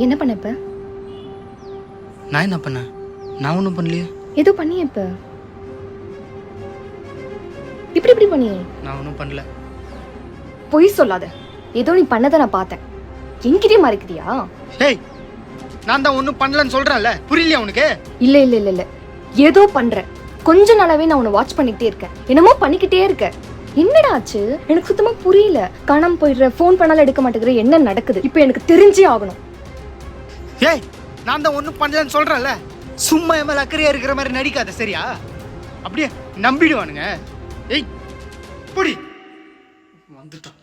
[SPEAKER 4] என்ன பண்ண இப்ப?
[SPEAKER 8] நான் என்ன பண்ணேன்? நான் ஒன்றும் பண்ணலையே.
[SPEAKER 4] ஏதோ பண்ணிய இப்ப. இப்படி பண்ணியே?
[SPEAKER 8] நான் ஒன்றும் பண்ணல.
[SPEAKER 4] பொய் சொல்லாத. ஏதோ நீ பண்ணதை நான் பார்த்தேன். என்கிட்டயே மறைக்கிறியா?
[SPEAKER 8] ஏய், நான் தான் ஒன்றும் பண்ணலன்னு சொல்கிறேன்ல, புரியலையா உனக்கு?
[SPEAKER 4] இல்லை இல்லை இல்லை இல்லை, ஏதோ பண்ற. கொஞ்ச நாளாவே நான் உன்னை வாட்ச் பண்ணிக்கிட்டே இருக்கேன். என்னமோ பண்ணிக்கிட்டே இருக்க. என்னடா ஆச்சு? எனக்கு சுத்தமா புரியல. காணாம போயிடுற, ஃபோன் பண்ணாலும் எடுக்க மாட்டேங்கிற, என்ன நடக்குது? இப்போ எனக்கு தெரிஞ்சே ஆகணும்.
[SPEAKER 8] ஏய், நான் தான் ஒன்றும் பண்ணலன்னு சொல்கிறேன்ல, சும்மா என் மேலே அக்கறையாக இருக்கிற மாதிரி நடிக்காத, சரியா? அப்படியே நம்பிடுவானுங்க. ஏய், புடி வந்துட்டான்.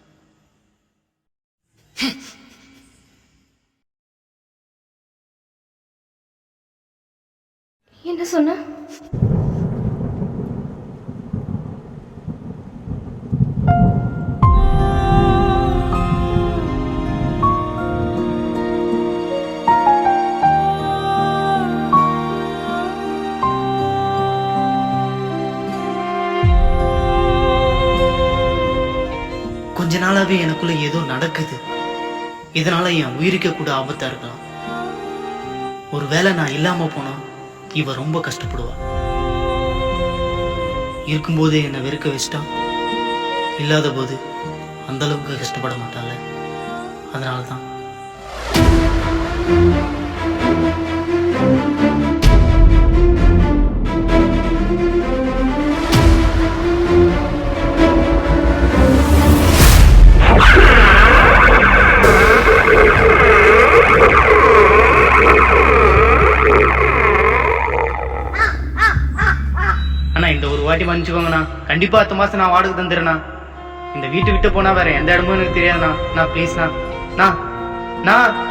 [SPEAKER 4] என்ன சொன்ன?
[SPEAKER 8] கொஞ்ச நாளாவே எனக்குள்ள ஏதோ நடக்குது. இதனால என் உயிருக்கு கூட ஆபத்தா இருக்கலாம். ஒருவேளை நான் இல்லாம போனா இவ ரொம்ப கஷ்டப்படுவா. இருக்கும்போதே என்னை வெறுக்க வச்சிட்டா, இல்லாத போது அந்த அளவுக்கு கஷ்டப்பட மாட்டாள். அதனாலதான் வாட்டி மன்னிச்சுக்கோங்கண்ணா. கண்டிப்பா அடுத்த மாசம் நான் வாடகை தந்துடுறேண்ணா. இந்த வீட்டை விட்டு போனா வேற எந்த இடமும் எனக்கு தெரியாதுண்ணா. நான் ப்ளீஸ்ண்ணா. நான்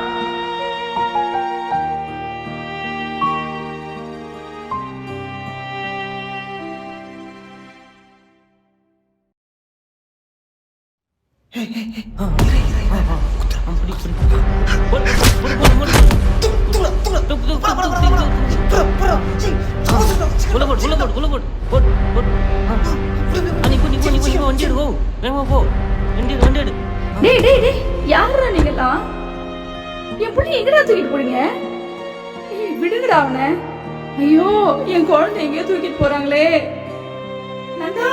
[SPEAKER 3] டேய் டேய் டேய் யாரா நீங்கலாம்? என் புள்ளி எங்கடா தூக்கிட்டு போறீங்க? விடுங்கடா அவனை. ஐயோ என் குழந்தை எங்கேயோ தூக்கிட்டு போறாங்களே. நந்தா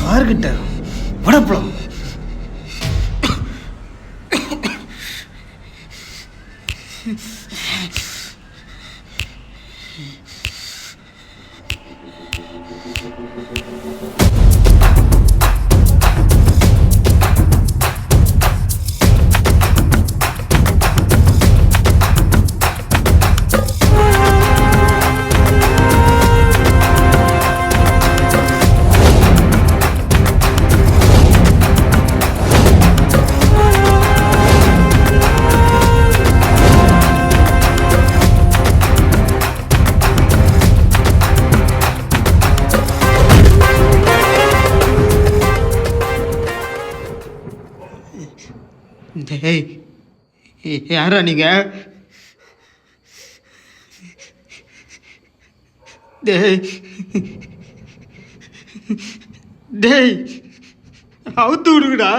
[SPEAKER 15] யாருக்கிட்ட வடப்பழம்
[SPEAKER 8] டேய் யாரா நீங்க? டேய் டேய் அவுத்து விடுங்கடா.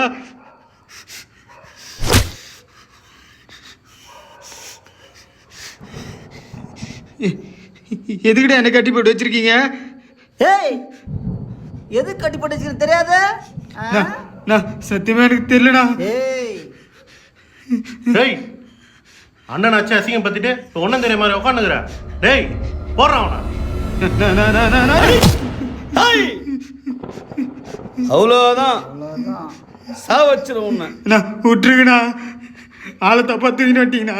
[SPEAKER 8] எதுக்குடா என்ன கட்டி போட்டு வச்சிருக்கீங்க?
[SPEAKER 15] ஏய் எது கட்டி போட்டு வச்சிருக்கேன்னு தெரியாத?
[SPEAKER 8] நான் சத்தியமா எனக்கு தெரியலடா.
[SPEAKER 16] டேய் அண்ணன் ஆச்சு அசிங்கம் பத்திட்டு ஒன்னும் தெரிய மாதிரி உட்காந்துக்கிற. டேய் போடுறான் அவனா.
[SPEAKER 6] அவ்வளோதான் சா வச்சிரும் உன்னை.
[SPEAKER 8] விட்டுருங்கண்ணா. ஆளை தப்பா தூக்கிட்டு வட்டீங்கண்ணா.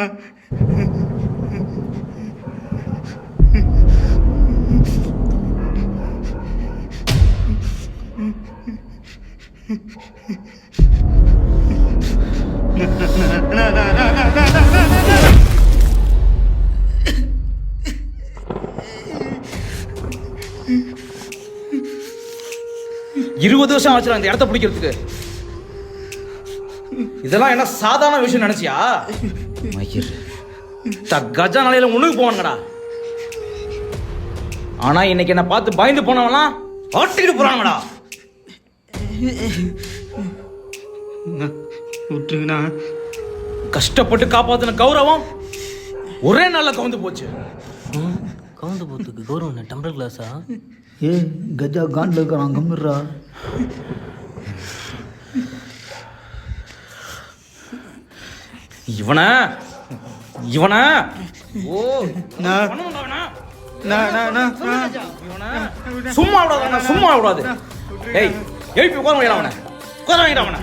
[SPEAKER 14] இருபது வருஷம் ஆச்சு அந்த இடத்த பிடிக்கிறதுக்கு. இதெல்லாம் என்ன சாதாரண விஷயம் நினைச்சியா? கஜா நாளையில உனக்கு போவானுங்கடா. ஆனா இன்னைக்கு என்ன பார்த்து பயந்து போனவன்லாம் ஆட்டிக்கிட்டு போறானுங்கடா.
[SPEAKER 8] விட்டுருங்கண்ணா.
[SPEAKER 14] கஷ்டப்பட்டு காப்பாத்தின கௌரவம் ஒரே நாள்ல கவுந்து போச்சு.
[SPEAKER 5] கவுந்து போறதுக்கு கௌரவம் டெம்பர் கிளாஸா?
[SPEAKER 15] ஏ கஜா காண்டில் இருக்கிறான் கம்மிடுறா.
[SPEAKER 14] இவன இவன ஓ சும்மா விடாத சும்மா விடாது. ஏய் எழுப்பி உட்கார வைடா அவனை. உட்கார வைடா அவனை.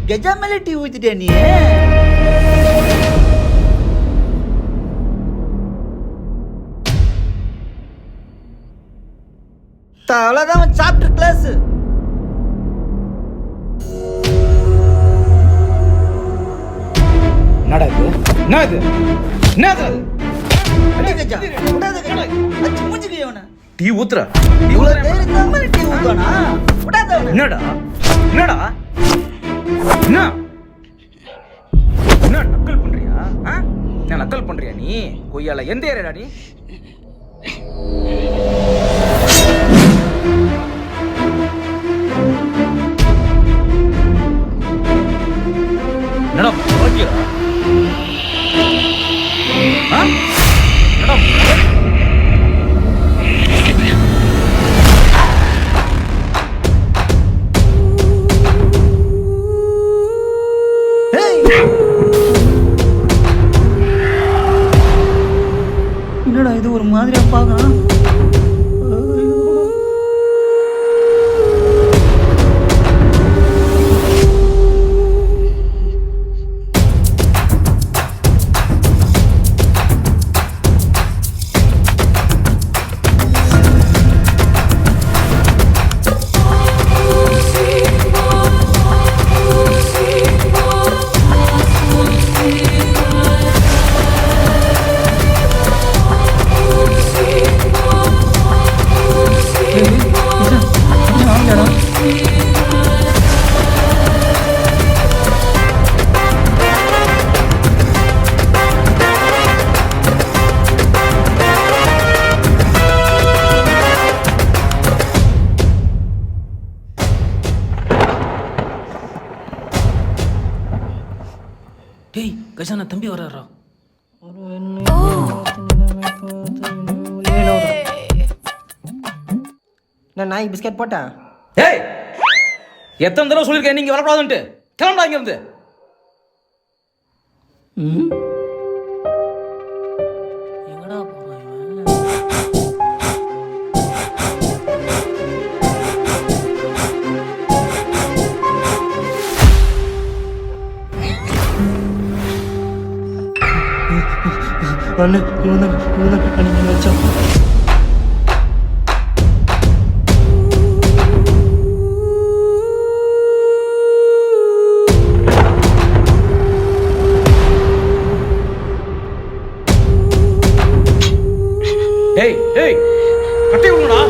[SPEAKER 15] கஜா மேலே டீ ஊத்திட்டே நீ. அவ்வளோதான் சாப்டர் கிளாஸ்.
[SPEAKER 14] என்னடா இது? என்னது? என்னது? டீ ஊத்துற? டீ ஊத்துற? என்னடா? என்னடா? என்ன? என்ன நக்கல் பண்றியா? என்ன நக்கல் பண்றியா நீ? கொய்யால எந்த ஏரியாடா நீ? என்னடா பாக்கியடா?
[SPEAKER 15] என்னடா இது ஒரு மாதிரியா பார்க்கலாம்?
[SPEAKER 5] டேய் கஜானா தம்பி வர்றாரா?
[SPEAKER 15] நான் நாய் பிஸ்கட் போட்டேன்.
[SPEAKER 14] ஏய் எத்தனை தடவை சொல்லியிருக்கேன் நீங்க வரக்கூடாதுன்ட்டு? கிளம்புடா இங்க இருந்து.
[SPEAKER 5] எங்கடா போறான் இவன்?
[SPEAKER 15] அண்ணே இவன் அன்னைக்கு வச்சான்.
[SPEAKER 14] ஏய் ஏய் கட்டி விடுடா.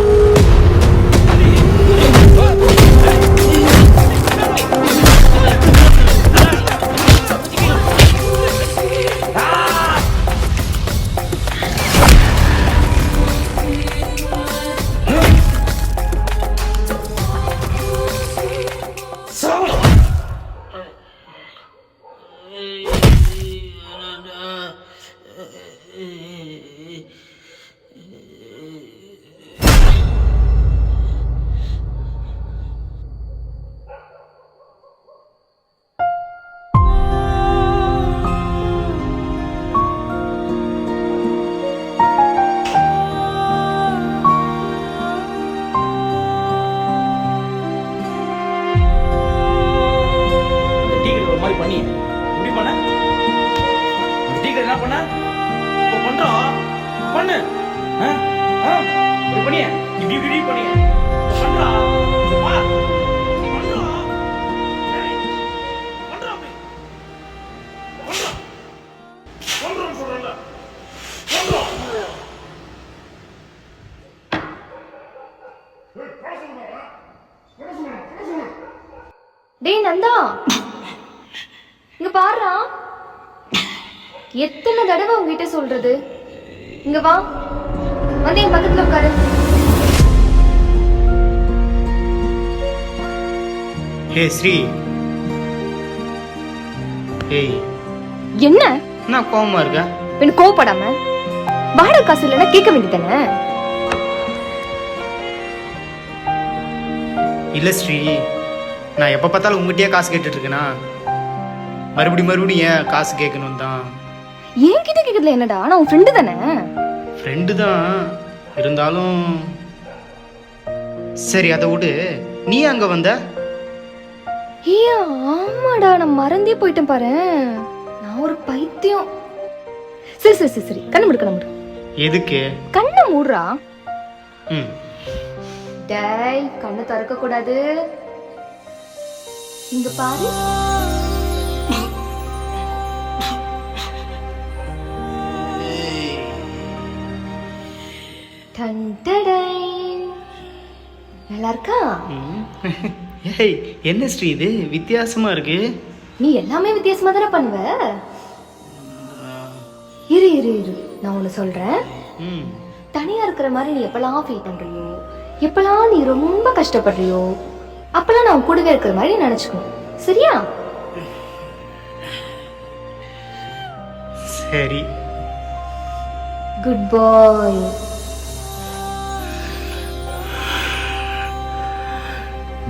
[SPEAKER 14] பண்ணி இப்படி பண்ண என்ன பண்ண இப்போ பண்றோம் பண்ணு இப்படி பண்ணிய இப்படி பண்ணிய பண்றா வா பண்றா பண்றா பண்றா பண்றா சொல்றல பண்றா
[SPEAKER 4] டேய் நந்தா இங்க பாருடா. எத்தனை தடவை உங்ககிட்ட சொல்றது? இங்க வா, வந்து என் பக்கத்துல உட்காரு.
[SPEAKER 8] ஹே ஸ்ரீ. ஏய்
[SPEAKER 4] என்ன
[SPEAKER 8] நான் கோவமா இருக்க?
[SPEAKER 4] பின்ன கோவப்படாம வாடகை காசு இல்லைன்னா கேட்க வேண்டியதானே?
[SPEAKER 8] இல்ல ஸ்ரீ, நான் எப்ப பார்த்தாலும் உங்ககிட்டயே காசு கேட்டுட்டு இருக்கேனா? மறுபடியும் ஏன் காசு கேட்கணும் தான்.
[SPEAKER 4] என்கிட்ட கேட்கறதுல என்னடா, நான் உன் ஃப்ரெண்டு தானே.
[SPEAKER 8] ஃப்ரெண்டு தான் இருந்தாலும் சரி, அதை விடு. நீ அங்க வந்த?
[SPEAKER 4] ஏ ஆமாடா, நான் மறந்தே போயிட்டேன் பாரு. நான் ஒரு பைத்தியம். சரி சரி சரி சரி, கண்ணு மூடு கண்ணு மூடு.
[SPEAKER 8] எதுக்கு?
[SPEAKER 4] கண்ணை மூடுறா. டேய் கண்ணை திறக்க கூடாது. இங்க பாரு. டன் டடை. நல்லா இருக்கா?
[SPEAKER 8] ஏய் என்ன ஸ்ரீ இது வித்தியாசமா இருக்கு.
[SPEAKER 4] நீ எல்லாமே வித்தியாசமா தானே பண்ணுவ. இரு இரு இரு நான் ஒன்று சொல்றேன். தனியா இருக்கிற மாதிரி நீ எப்பெல்லாம் ஃபீல் பண்றியோ, எப்பெல்லாம் நீ ரொம்ப கஷ்டப்படுறியோ, அப்பெல்லாம் நான் கூடவே இருக்கிற மாதிரி நினைச்சுக்கணும். சரியா?
[SPEAKER 8] சரி.
[SPEAKER 4] குட் பாய்.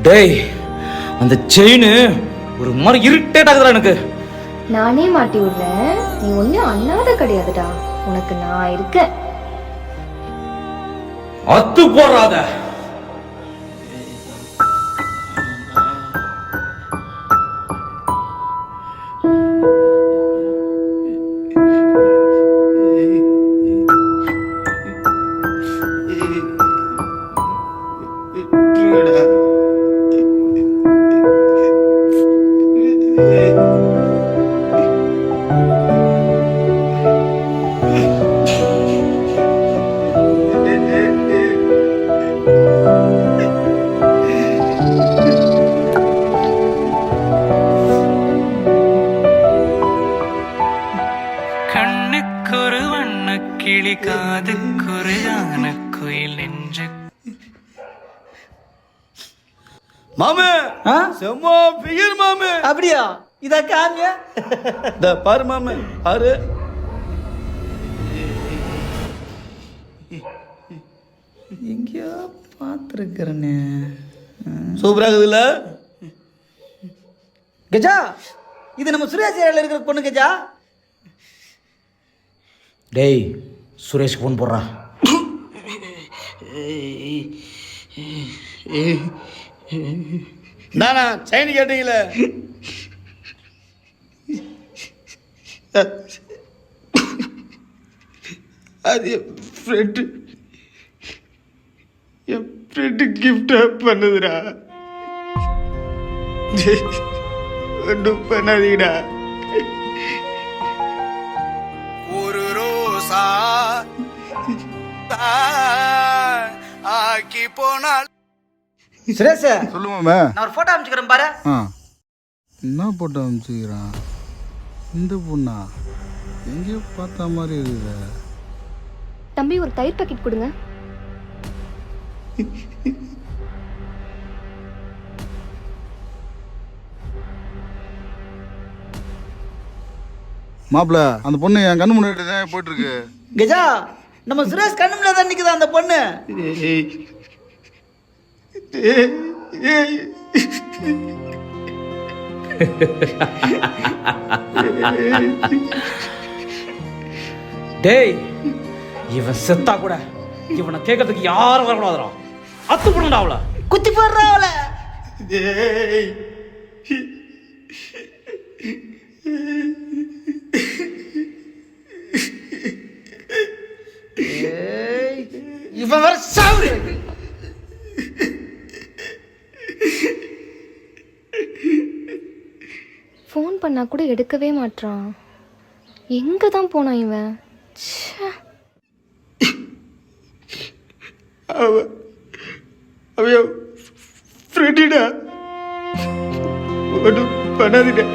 [SPEAKER 14] டேய் அந்த செயின் ஒரு மாதிரி இரிட்டேட் ஆகுதுடா எனக்கு.
[SPEAKER 4] நானே மாட்டி விடுறேன். நீ ஒன்னும் அண்ணாத கிடையாதுடா. உனக்கு நான் இருக்கேன்.
[SPEAKER 14] அத்து போறாத.
[SPEAKER 2] கண்ணுக்கொரு வண்ணக்கிளி காதுக்கொரு ஆனக்குயில் நெஞ்சு.
[SPEAKER 6] மாமே செம்ம பிகர் மாமே.
[SPEAKER 15] அப்படியா? இத காமிய
[SPEAKER 6] இந்த பாரு மாமே பாரு. எங்கேயா பார்த்துருக்கிறேன்னு. சூப்பரா இருக்குதுல்ல
[SPEAKER 15] கஜா? இது நம்ம சுரேஷ் ஏரியால இருக்கிற பொண்ணு கஜா.
[SPEAKER 14] டேய் சுரேஷ் ஃபோன் போடுறா.
[SPEAKER 6] நானா சைனி கேட்டீங்களே. அது என் ஃப்ரெண்டு கிஃப்டா பண்ணுதுடா. ஒன்றும் பண்ணாதீங்கடா.
[SPEAKER 2] ஒரு ரோசா ஆக்கி போனால்.
[SPEAKER 15] சுரேஷ்
[SPEAKER 7] சொல்லுமாமே.
[SPEAKER 15] நான் ஒரு போட்டோ அனுப்பிச்சுக்கிறேன் பாரு.
[SPEAKER 7] என்ன போட்டு அனுப்பிச்சுக்கிறான் இந்த பொண்ணா? எங்கேயோ பார்த்த மாதிரி இருக்குது.
[SPEAKER 4] தம்பி ஒரு தயிர் பாக்கெட் கொடுங்க.
[SPEAKER 7] மாப்பிள்ள அந்த பொண்ணு என் கண்ணு முன்னாடி தான் போயிட்டு இருக்கு.
[SPEAKER 15] கஜா நம்ம சுரேஷ் கண்ணுல தான் நிக்குது அந்த பொண்ணு.
[SPEAKER 14] டேய் இவன் செத்தா கூட இவனை கேட்கறதுக்கு யாரும் வரக்கூடாதுடா. அத்து பண்ணுடா அவளை.
[SPEAKER 15] குத்தி போடுறா அவளை.
[SPEAKER 14] இவன் வர சாவுடு.
[SPEAKER 4] ஃபோன் பண்ணா கூட எடுக்கவே மாட்றான். எங்க தான் போனான் இவன்?
[SPEAKER 6] அவன் ஃப்ரெண்டுடா. ஒன்றும் பண்ணாதீடா.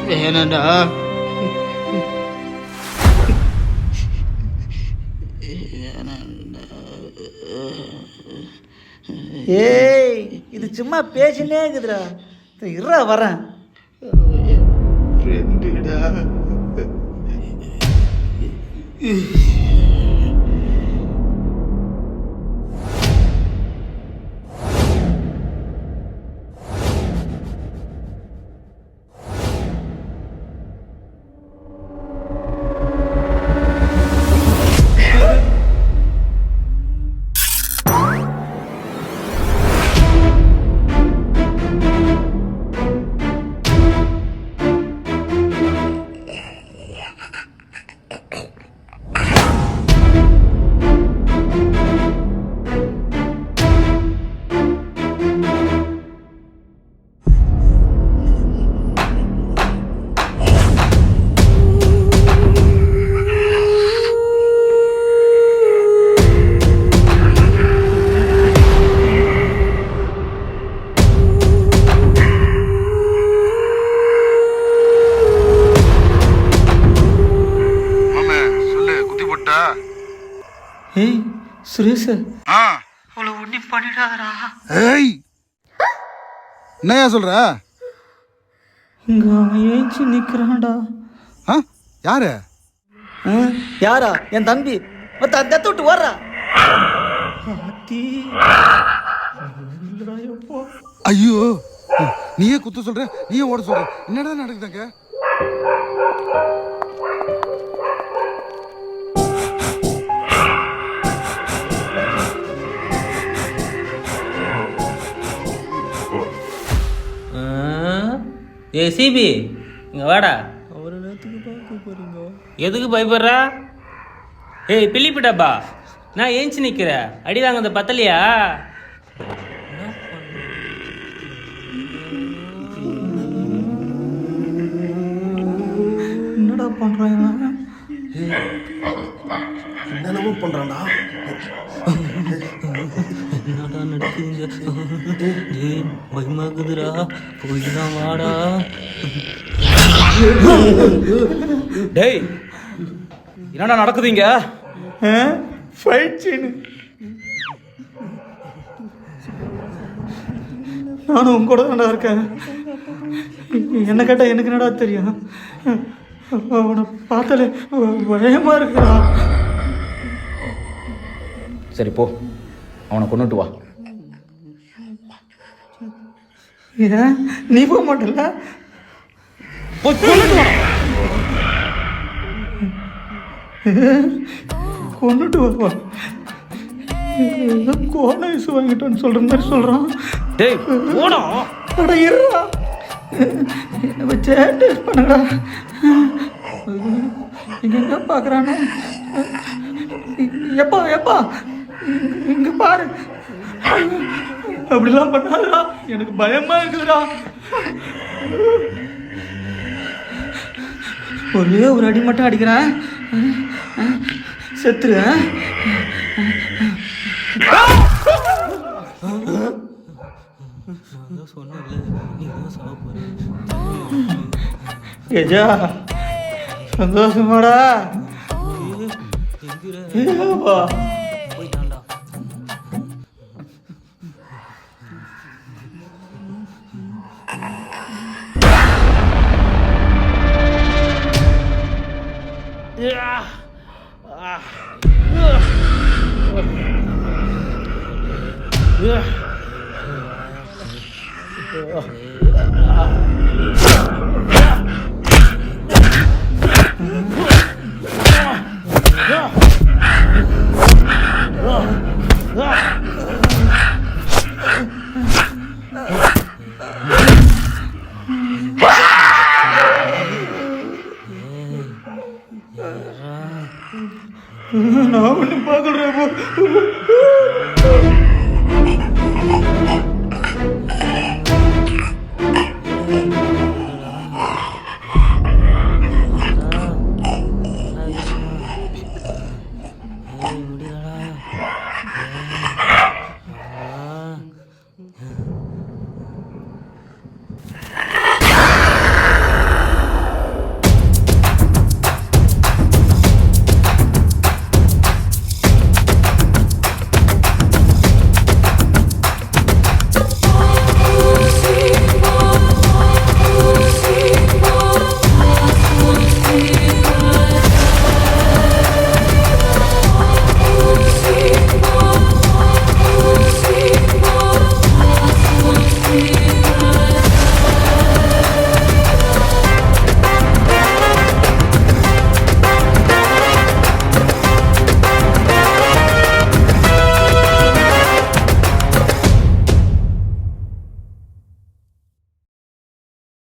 [SPEAKER 6] வேணாண்டா.
[SPEAKER 15] ஏய் இது சும்மா பேசினே இருக்குதுடா. இருடா வரேன்.
[SPEAKER 6] ஃப்ரெண்டுடா.
[SPEAKER 5] ஏய் சுரேஷ்
[SPEAKER 2] ஆ
[SPEAKER 5] அவளை ஒண்ணி பண்ணிடாதடா.
[SPEAKER 7] ஏய் என்னையா சொல்ற?
[SPEAKER 5] இங்க அவன் ஏஞ்சி நிக்கிறான்டா.
[SPEAKER 7] ஆ யாரு?
[SPEAKER 15] யாரா? என் தம்பி தத்த விட்டு ஓடுறா.
[SPEAKER 7] ஐயோ நீயே குத்த சொல்ற, நீயே ஓட சொல்ற, என்னடா நடக்குதாங்க?
[SPEAKER 5] ஏய் சிபி இங்க வாடா. ஒரு நேரத்துக்கு பார்க்க போறீங்க. எதுக்கு பயப்படுறா? ஏய் பிலிப்பி டப்பா, நான் ஏஞ்சி நிக்கிற அடி வாங்க அந்த பத்தலையா? என்னடா பண்றான்?
[SPEAKER 7] என்னென்னமோ பண்றான்டா.
[SPEAKER 5] என்னடா நடக்குதுங்க? பயமாக்குதுடா, போய்தான் வாடா.
[SPEAKER 14] டேய் என்னடா நடக்குதுங்க?
[SPEAKER 5] ஃபைட் சீனு. நானும் உங்க கூட தான்டா இருக்கேன். என்ன கேட்டால் எனக்கு என்னடா தெரியும்? அவனை பார்த்தாலே பயமா இருக்குடா.
[SPEAKER 14] சரி போ, அவனை கொண்டுட்டு வா.
[SPEAKER 5] ஏன் நீ போக மாட்டல?
[SPEAKER 14] போய் கொண்டுட்டு வா.
[SPEAKER 5] கொண்டுட்டு வா. ஏதோ கோன ஐஸ் வாங்கிட்டோன்னு சொல்ற மாதிரி சொல்றான்.
[SPEAKER 14] டேய் போடா.
[SPEAKER 5] அட இருடா, வச்சே டேஸ்ட் பண்ணுடா. இங்க என்ன பார்க்குறானே? எப்பா எப்பா இங்க பாரு. அப்படிலாம் பண்ணாதா, எனக்கு பயமா இருக்குதுடா. ஒரே ஒரு அடி மட்டும் அடிக்கிறேன், செத்துரு. கெஜா சந்தோஷமாடா? நான் ஒன்றும் பார்க்கல. முடியலடா.